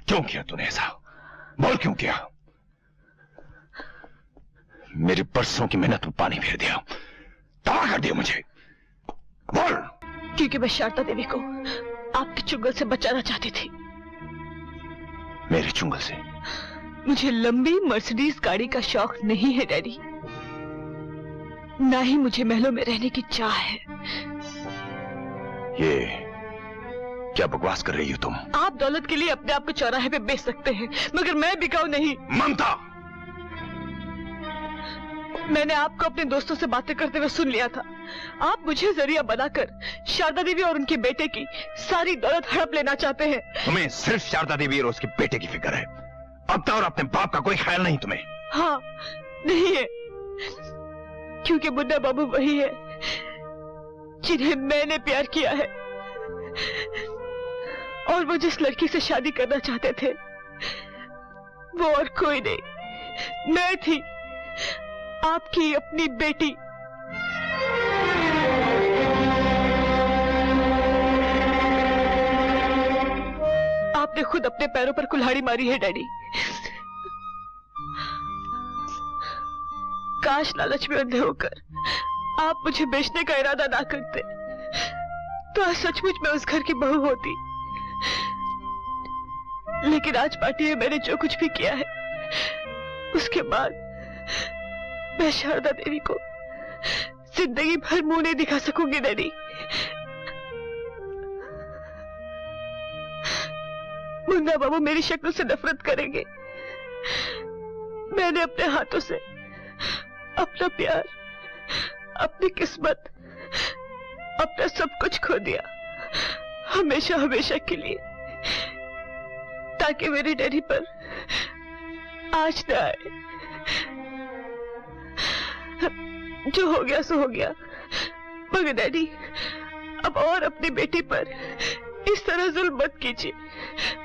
क्यों किया तूने ऐसा? बोल क्यों किया? मेरी बरसों की मेहनत में पानी फेर दिया, तबाह कर दिया मुझे। बोल। क्योंकि मैं शारदा देवी को आपके चुंगल से बचाना चाहती थी। मेरे चुंगल से? मुझे लंबी मर्सिडीज गाड़ी का शौक नहीं है डैडी, ना ही मुझे महलों में रहने की चाह है। ये क्या बकवास कर रही हो तुम? आप दौलत के लिए अपने आप को चौराहे पे बेच सकते हैं, मगर मैं बिकाऊ नहीं। ममता, मैंने आपको अपने दोस्तों से बातें करते हुए सुन लिया था। आप मुझे जरिया बनाकर शारदा देवी और उनके बेटे की सारी दौलत हड़प लेना चाहते हैं। तुम्हें सिर्फ शारदा देवी और उसके बेटे की फिक्र है, अपना और अपने बाप का कोई ख्याल नहीं तुम्हें? हाँ, नहीं है, क्योंकि मुन्ना बाबू वही है जिन्हें मैंने प्यार किया है, और वो जिस लड़की से शादी करना चाहते थे वो और कोई नहीं, मैं थी, आपकी अपनी बेटी। आपने खुद अपने पैरों पर कुल्हाड़ी मारी है डैडी। काश लालच में अंधे होकर आप मुझे बेचने का इरादा ना करते, तो आज सचमुच में उस घर की बहू होती। लेकिन आज पार्टी में मैंने जो कुछ भी किया है, उसके बाद मैं शारदा देवी को जिंदगी भर मुंह नहीं दिखा सकूंगी डैडी। मुन्ना बाबू मेरी शक्ल से नफरत करेंगे। मैंने अपने हाथों से अपना प्यार, अपनी किस्मत, अपना सब कुछ खो दिया, हमेशा हमेशा के लिए, ताकि मेरे डैडी पर आज न आए। जो हो गया सो हो गया, मगर डैडी अब और अपनी बेटी पर इस तरह जुल्म मत कीजिए।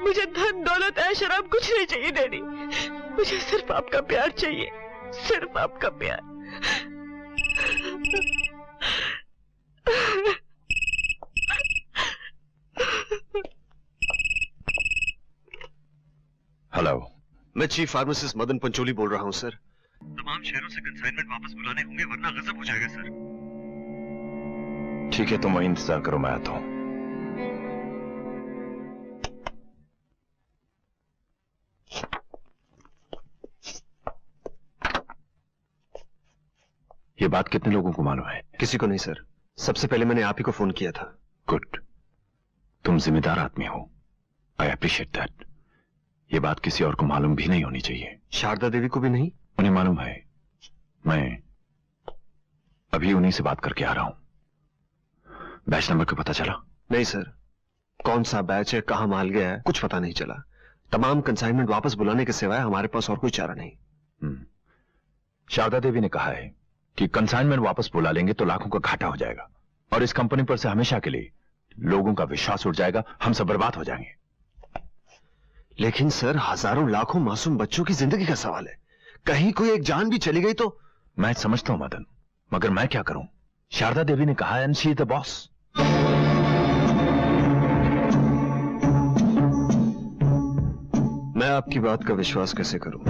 मुझे धन दौलत ऐश आराम कुछ नहीं चाहिए डैडी, मुझे सिर्फ आपका प्यार चाहिए, सिर्फ आपका प्यार। हेलो, मैं चीफ फार्मासिस्ट मदन पंचोली बोल रहा हूं सर। तमाम शहरों से कंसाइनमेंट वापस बुलाने होंगे, वरना गजब हो जाएगा सर। ठीक है, तुम वही इंतजार करो, मैं आता हूं। ये बात कितने लोगों को मालूम है? किसी को नहीं सर, सबसे पहले मैंने आप ही को फोन किया था। गुड, तुम जिम्मेदार आदमी हो, आई अप्रिशिएट दैट। ये बात किसी और को मालूम भी नहीं होनी चाहिए। शारदा देवी को भी नहीं? उन्हें मालूम है, मैं अभी उन्हीं से बात करके आ रहा हूं। बैच नंबर का पता चला? नहीं सर, कौन सा बैच है, कहां माल गया है, कुछ पता नहीं चला। तमाम कंसाइनमेंट वापस बुलाने के सिवाय हमारे पास और कोई चारा नहीं। शारदा देवी ने कहा है कि कंसाइनमेंट वापस बुला लेंगे तो लाखों का घाटा हो जाएगा, और इस कंपनी पर से हमेशा के लिए लोगों का विश्वास उठ जाएगा, हम सब बर्बाद हो जाएंगे। लेकिन सर, हजारों लाखों मासूम बच्चों की जिंदगी का सवाल है, कहीं कोई एक जान भी चली गई तो। मैं समझता हूं मदन, मगर मैं क्या करूं? शारदा देवी ने कहा and she is the boss. मैं आपकी बात का विश्वास कैसे करूं?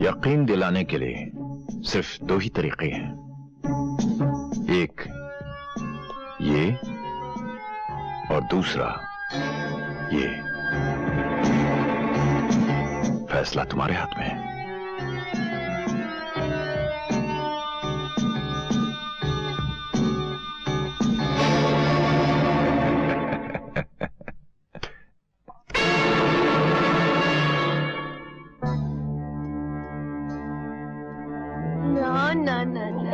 यकीन दिलाने के लिए सिर्फ दो ही तरीके हैं, एक ये और दूसरा ये। फैसला तुम्हारे हाथ में है। ना ना ना ना,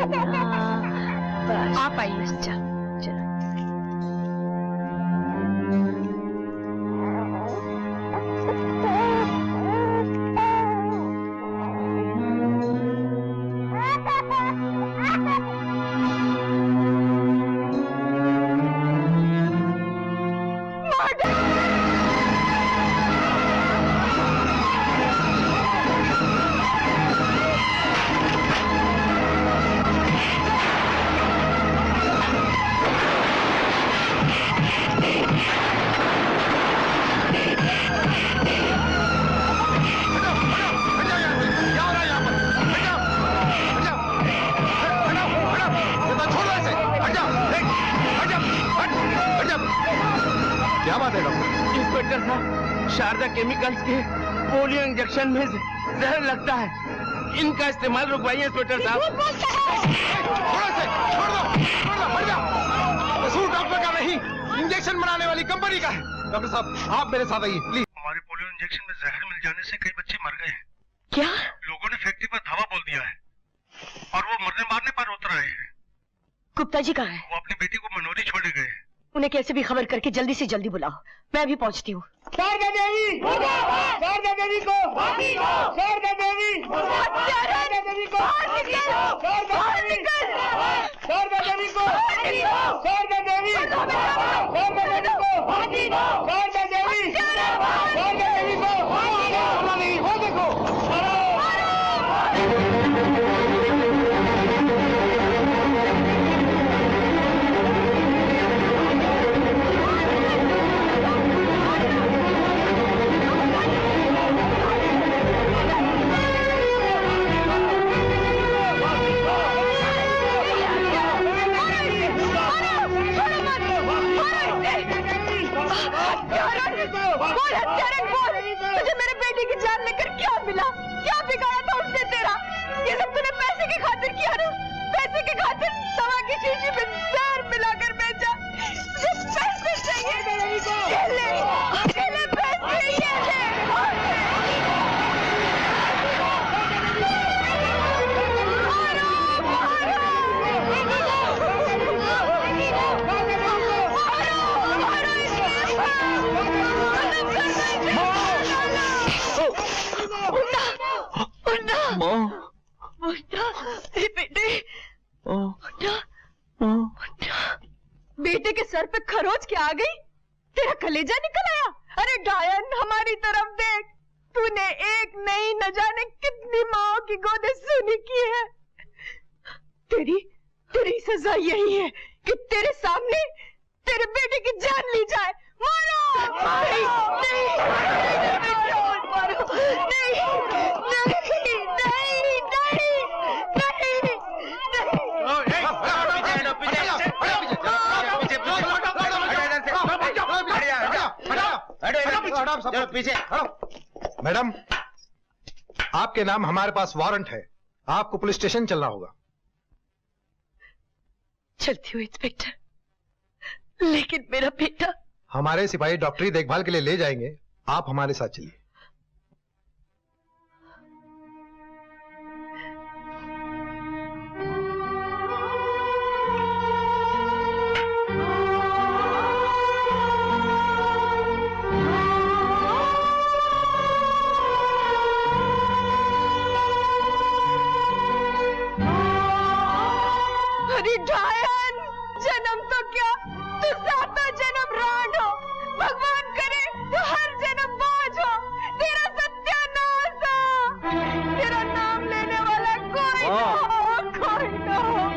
आप आइए। चल चल। बात है डॉक्टर? इंस्पेक्टर साहब, शारदा केमिकल्स के पोलियो इंजेक्शन में जहर लगता है, इनका इस्तेमाल रुकवाइए इंस्पेक्टर साहब। कसूर डॉक्टर का नहीं, इंजेक्शन बनाने वाली कंपनी का है। डॉक्टर साहब आप मेरे साथ आइए प्लीज। हमारे पोलियो इंजेक्शन में जहर मिल जाने से कई बच्चे मर गए हैं। क्या? लोगों ने फैक्ट्री पर धावा बोल दिया है और वो मरने मारने पर उतर आए हैं। गुप्ता जी कहाँ है? वो अपनी बेटी को मनोरी छोड़े गए। उन्हें कैसे भी खबर करके जल्दी से जल्दी बुलाओ, मैं भी पहुंचती हूँ। शारदा देवी, शारदा देवी को, शारदा देवी, शारदा देवी को, शारदा देवी को, शारदा देवी, शारदा देवी को, शारदा देवी को, शारदा देवी को, वो देखो। तुझे मेरे बेटे की जान लेकर क्या मिला? क्या बिगाड़ा था उसने तेरा? ये सब तूने पैसे की खातिर किया ना? पैसे की खातिर दवा की शीशी में जहर मिलाकर बेचा। मुझे पैसे चाहिए, ये ले पैसे, ये ले। बेटे के सर पे खरोच क्या आ गई? तेरा कलेजा निकल आया? अरे डायन, हमारी तरफ देख, तूने एक नहीं न जाने कितनी माओ की गोदे सुनी की है। तेरी सजा यही है कि तेरे सामने तेरे बेटे की जान ली जाए। मारो! नहीं, नहीं, मारो, नहीं, पीछे। मैडम, आपके नाम हमारे पास वारंट है, आपको पुलिस स्टेशन चलना होगा। चलती हूँ इंस्पेक्टर, लेकिन मेरा बेटा। हमारे सिपाही डॉक्टरी देखभाल के लिए ले जाएंगे, आप हमारे साथ चलिए। जन्म तो क्या, तू सातों जन्म रांड हो। भगवान करे तू हर जन्म बाज हो। तेरा सत्यानाश हो। तेरा नाम लेने वाला कोई ना हो, कोई ना हो।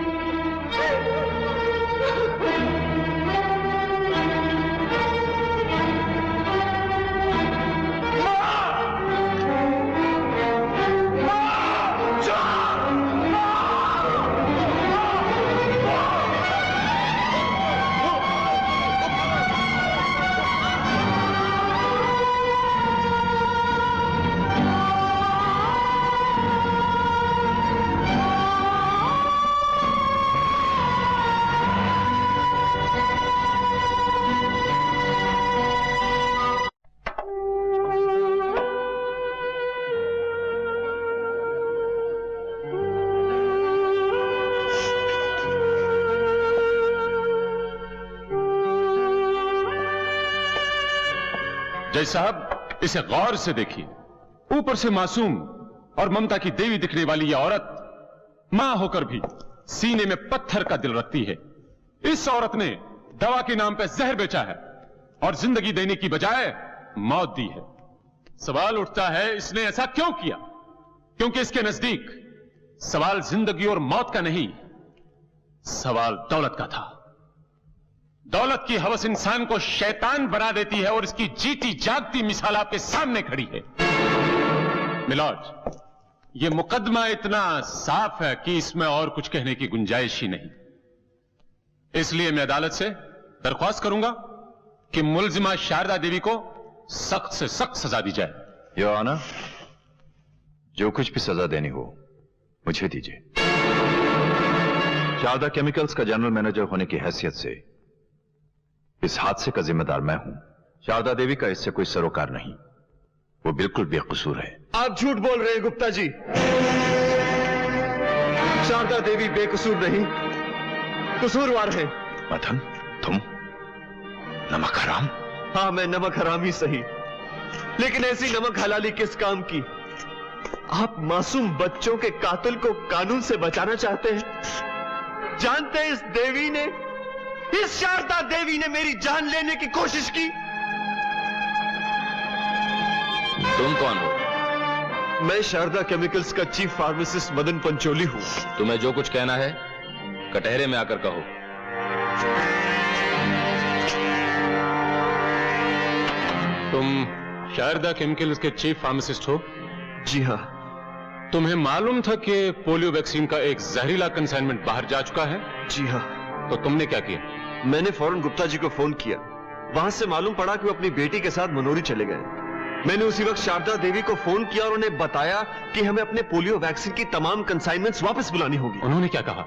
जय साहब, इसे गौर से देखिए। ऊपर से मासूम और ममता की देवी दिखने वाली यह औरत मां होकर भी सीने में पत्थर का दिल रखती है। इस औरत ने दवा के नाम पर जहर बेचा है और जिंदगी देने की बजाय मौत दी है। सवाल उठता है, इसने ऐसा क्यों किया? क्योंकि इसके नजदीक सवाल जिंदगी और मौत का नहीं, सवाल दौलत का था। दौलत की हवस इंसान को शैतान बना देती है और इसकी जीती जागती मिसाल आपके सामने खड़ी है। मिलॉर्ड, यह मुकदमा इतना साफ है कि इसमें और कुछ कहने की गुंजाइश ही नहीं। इसलिए मैं अदालत से दरख्वास्त करूंगा कि मुलजिमा शारदा देवी को सख्त से सख्त सजा दी जाए। योर ऑनर, जो कुछ भी सजा देनी हो मुझे दीजिए। शारदा केमिकल्स का जनरल मैनेजर होने की हैसियत से इस हादसे का जिम्मेदार मैं हूं। शारदा देवी का इससे कोई सरोकार नहीं, वो बिल्कुल बेकसूर है। आप झूठ बोल रहे हैं गुप्ता जी। शारदा देवी बेकसूर नहीं, कसूरवार है। मदन, तुम नमक हराम। हाँ, मैं नमक हराम ही सही, लेकिन ऐसी नमक हलाली किस काम की? आप मासूम बच्चों के कातिल को कानून से बचाना चाहते हैं। जानते हैं इस शारदा देवी ने मेरी जान लेने की कोशिश की। तुम कौन हो? मैं शारदा केमिकल्स का चीफ फार्मासिस्ट मदन पंचोली हूं। तुम्हें जो कुछ कहना है कटहरे में आकर कहो। तुम शारदा केमिकल्स के चीफ फार्मासिस्ट हो? जी हाँ। तुम्हें मालूम था कि पोलियो वैक्सीन का एक जहरीला कंसाइनमेंट बाहर जा चुका है? जी हाँ। तो तुमने क्या किया? मैंने फौरन गुप्ता जी को फोन किया। वहां से मालूम पड़ा कि वो अपनी बेटी के साथ मनोरी चले गए। मैंने उसी वक्त शारदा देवी को फोन किया और उन्हें बताया कि हमें अपने पोलियो वैक्सीन की तमाम कंसाइनमेंट्स वापस बुलानी होगी। उन्होंने क्या कहा?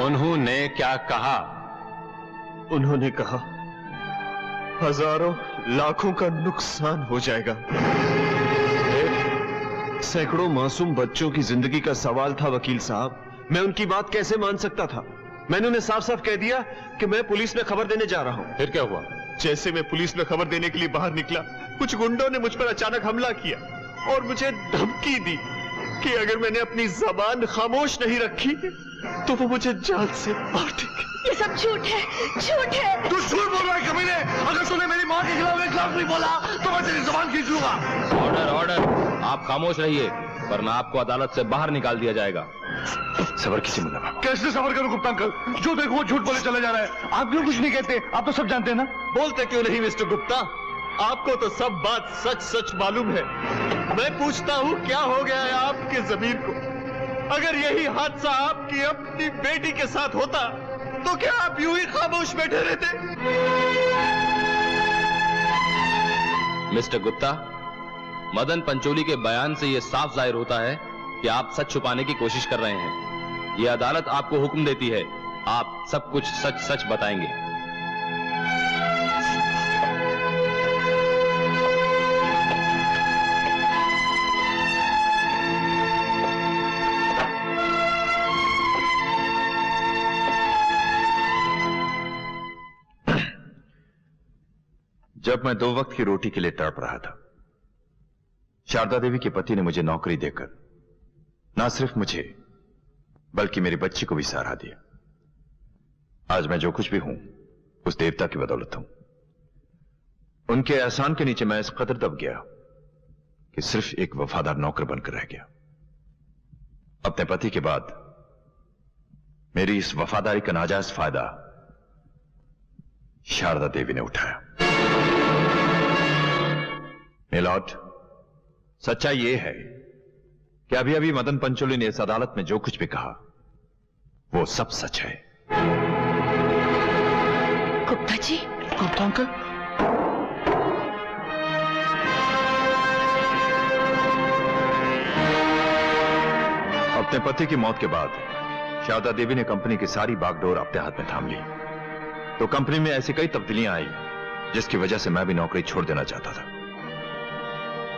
उन्होंने क्या कहा? उन्होंने कहा हजारों लाखों का नुकसान हो जाएगा। सैकड़ों मासूम बच्चों की जिंदगी का सवाल था वकील साहब। मैं उनकी बात कैसे मान सकता था? मैंने उन्हें साफ साफ कह दिया कि मैं पुलिस में खबर देने जा रहा हूं। फिर क्या हुआ? जैसे मैं पुलिस में खबर देने के लिए बाहर निकला, कुछ गुंडों ने मुझ पर अचानक हमला किया और मुझे धमकी दी कि अगर मैंने अपनी जबान खामोश नहीं रखी तो वो मुझे जान से मार देंगे। ये सब झूठ है, झूठ है। तू झूठ बोल रहा है कमीने। अगर तूने मेरी मां के खिलाफ एक लफ्ज भी बोला तो मैं तेरी जुबान खींच लूंगा। Order, order. आप खामोश रहिए वरना आपको अदालत से बाहर निकाल दिया जाएगा। सबर कीजिए मुन्ना बाबू। कैसे सबर करूं गुप्ता अंकल? जो देखो वो झूठ बोले चले जा रहा है। आप क्यों कुछ नहीं कहते? आप तो सब जानते हैं ना। बोलते क्यों नहीं मिस्टर गुप्ता? आपको तो सब बात सच सच मालूम है। मैं पूछता हूं क्या हो गया है आपके जमीर को? अगर यही हादसा आपकी अपनी बेटी के साथ होता तो क्या आप यूं ही खामोश बैठे रहते? मिस्टर गुप्ता, मदन पंचोली के बयान से यह साफ जाहिर होता है कि आप सच छुपाने की कोशिश कर रहे हैं। यह अदालत आपको हुक्म देती है, आप सब कुछ सच सच बताएंगे। जब मैं 2 वक्त की रोटी के लिए तड़प रहा था, शारदा देवी के पति ने मुझे नौकरी देकर ना सिर्फ मुझे बल्कि मेरी बच्ची को भी सहारा दिया। आज मैं जो कुछ भी हूं उस देवता की बदौलत हूं। उनके एहसान के नीचे मैं इस कदर दब गया कि सिर्फ एक वफादार नौकर बनकर रह गया। अपने पति के बाद मेरी इस वफादारी का नाजायज फायदा शारदा देवी ने उठाया। मिलॉर्ड, सच्चाई यह है कि अभी अभी मदन पंचोली ने इस अदालत में जो कुछ भी कहा वो सब सच है। गुप्ता जी। गुप्ता अंकल। अपने पति की मौत के बाद शारदा देवी ने कंपनी की सारी बागडोर अपने हाथ में थाम ली। तो कंपनी में ऐसी कई तब्दीलियां आई जिसकी वजह से मैं भी नौकरी छोड़ देना चाहता था।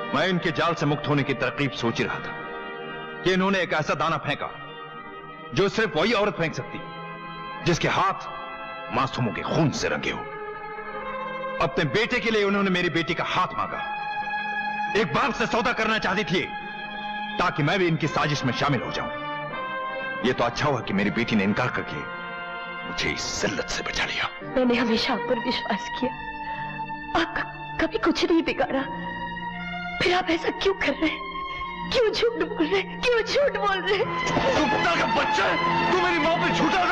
मैं इनके जाल से मुक्त होने की तरकीब सोच ही रहा था कि इन्होंने एक ऐसा दाना फेंका जो सिर्फ वही औरत फेंक सकती जिसके हाथ मासूमों के खून से रंगे हो। अपने बेटे के लिए उन्होंने मेरी बेटी का हाथ मांगा। एक बाप से सौदा करना चाहती थी ताकि मैं भी इनकी साजिश में शामिल हो जाऊं। यह तो अच्छा हुआ कि मेरी बेटी ने इनकार करके मुझे इस जिल्लत से बचा लिया। मैंने हमेशा आप पर विश्वास किया, आपका कभी कुछ नहीं बिगाड़ा, फिर आप ऐसा क्यों कर रहे हैं? क्यों झूठ बोल रहे हैं? क्यों झूठ बोल रहे हैं? तू कुत्ता का बच्चा है। तू मेरी मां पे झूठा